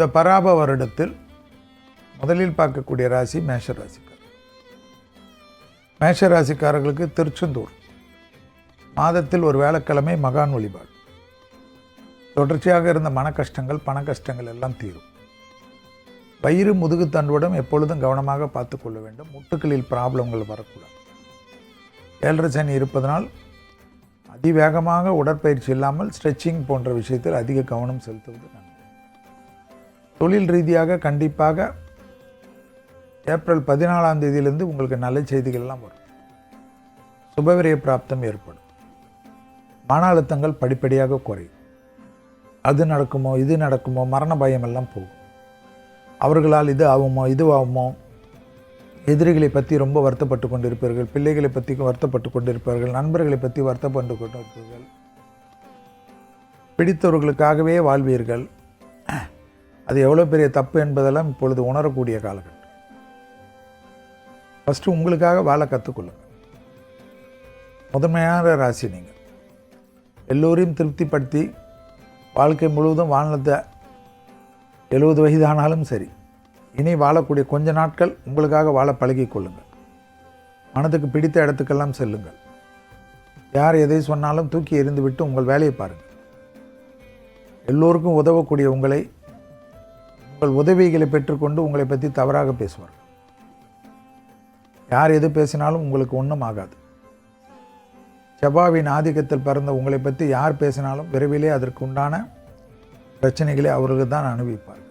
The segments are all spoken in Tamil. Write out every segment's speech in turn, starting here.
இந்த பராப வருடத்தில் முதலில் பார்க்கக்கூடிய ராசி மேஷ ராசிக்காரர். மேஷ ராசிக்காரர்களுக்கு திருச்செந்தூர் மாதத்தில் ஒரு வேலைக்கிழமை மகான் வழிபாடு. தொடர்ச்சியாக இருந்த மன கஷ்டங்கள் பண கஷ்டங்கள் எல்லாம் தீரும். வயிறு முதுகு தண்டுவடம் எப்பொழுதும் கவனமாக பார்த்து கொள்ள வேண்டும். முட்டுக்களில் ப்ராப்ளங்கள் வரக்கூடாது. 7.5 சனி இருப்பதனால் அதிவேகமாக உடற்பயிற்சி இல்லாமல் ஸ்ட்ரெச்சிங் போன்ற விஷயத்தில் அதிக கவனம் செலுத்துவது நன்மை. தொழில் ரீதியாக கண்டிப்பாக ஏப்ரல் 14ஆம் தேதியிலிருந்து உங்களுக்கு நல்ல செய்திகள்லாம் வரும். சுபவிரய பிராப்தம் ஏற்படும். மன அழுத்தங்கள் படிப்படியாக குறையும். அது நடக்குமோ இது நடக்குமோ மரண பயம் எல்லாம் போகும். அவர்களால் இது ஆகுமோ இது ஆகுமோ, எதிரிகளை பற்றி ரொம்ப வருத்தப்பட்டு கொண்டிருப்பீர்கள், பிள்ளைகளை பற்றி வருத்தப்பட்டு கொண்டிருப்பார்கள், நண்பர்களை பற்றி வருத்தப்பட்டு கொண்டிருப்பீர்கள், பிடித்தவர்களுக்காகவே வாழ்வீர்கள். அது எவ்வளோ பெரிய தப்பு என்பதெல்லாம் இப்பொழுது உணரக்கூடிய காலகட்டம். ஃபஸ்ட்டு உங்களுக்காக வாழ கற்றுக்கொள்ளுங்கள். முதன்மையான ராசி நீங்கள். எல்லோரையும் திருப்திப்படுத்தி வாழ்க்கை முழுவதும் வாழ்ந்த 70 வயதானாலும் சரி, இனி வாழக்கூடிய கொஞ்ச நாட்கள் உங்களுக்காக வாழ பழகி கொள்ளுங்கள். மனதுக்கு பிடித்த இடத்துக்கெல்லாம் செல்லுங்கள். யார் எதை சொன்னாலும் தூக்கி எறிந்துவிட்டு உங்கள் வேலையை பாருங்கள். எல்லோருக்கும் உதவக்கூடிய உங்களை, உங்கள் உதவிகளை பெற்றுக்கொண்டு உங்களை பற்றி தவறாக பேசுவார்கள். யார் எது பேசினாலும் உங்களுக்கு ஒன்றும் ஆகாது. செவ்வாயின் ஆதிக்கத்தில் பிறந்த உங்களை பற்றி யார் பேசினாலும் விரைவிலே அதற்கு உண்டான பிரச்சனைகளை அவர்கள் தான் அனுபவிப்பார்கள்.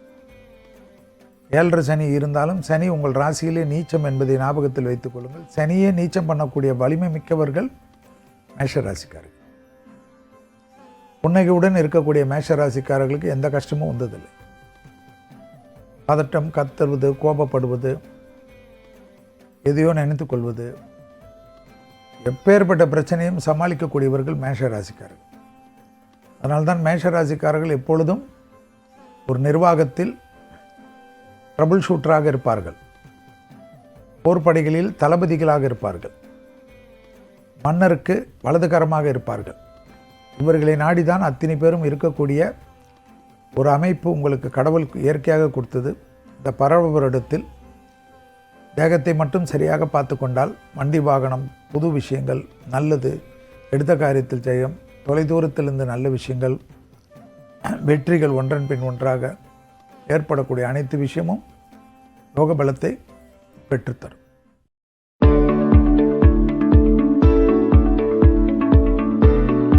7.5 சனி இருந்தாலும் சனி உங்கள் ராசியிலே நீச்சம் என்பதை ஞாபகத்தில் வைத்துக் கொள்ளுங்கள். சனியே நீச்சம் பண்ணக்கூடிய வலிமை மிக்கவர்கள் மேஷ ராசிக்காரர்கள். புன்னகையுடன் இருக்கக்கூடிய மேஷ ராசிக்காரர்களுக்கு எந்த கஷ்டமும் வந்ததில்லை. பதட்டம், கத்துவது, கோபப்படுவது, எதையோ நினைத்து கொள்வது, எப்பேற்பட்ட பிரச்சனையும் சமாளிக்கக்கூடியவர்கள் மேஷ ராசிக்காரர்கள். அதனால்தான் மேஷ ராசிக்காரர்கள் எப்பொழுதும் ஒரு நிர்வாகத்தில் ட்ரபிள் ஷூட்டராக இருப்பார்கள். போர்ப்படைகளில் தளபதிகளாக இருப்பார்கள். மன்னருக்கு வலதுகரமாக இருப்பார்கள். இவர்களை நாடிதான் அத்தனை பேரும் இருக்கக்கூடிய ஒரு அமைப்பு உங்களுக்கு கடவுள் இயற்கையாக கொடுத்தது. இந்த பரவ வருடத்தில் தேகத்தை மட்டும் சரியாக பார்த்து கொண்டால் வண்டி வாகனம், புது விஷயங்கள், நல்லது, எடுத்த காரியத்தில் ஜெயம், தொலைதூரத்திலிருந்து நல்ல விஷயங்கள், வெற்றிகள் ஒன்றன் பின் ஒன்றாக ஏற்படக்கூடிய அனைத்து விஷயமும் யோக பலத்தை பெற்றுத்தரும்.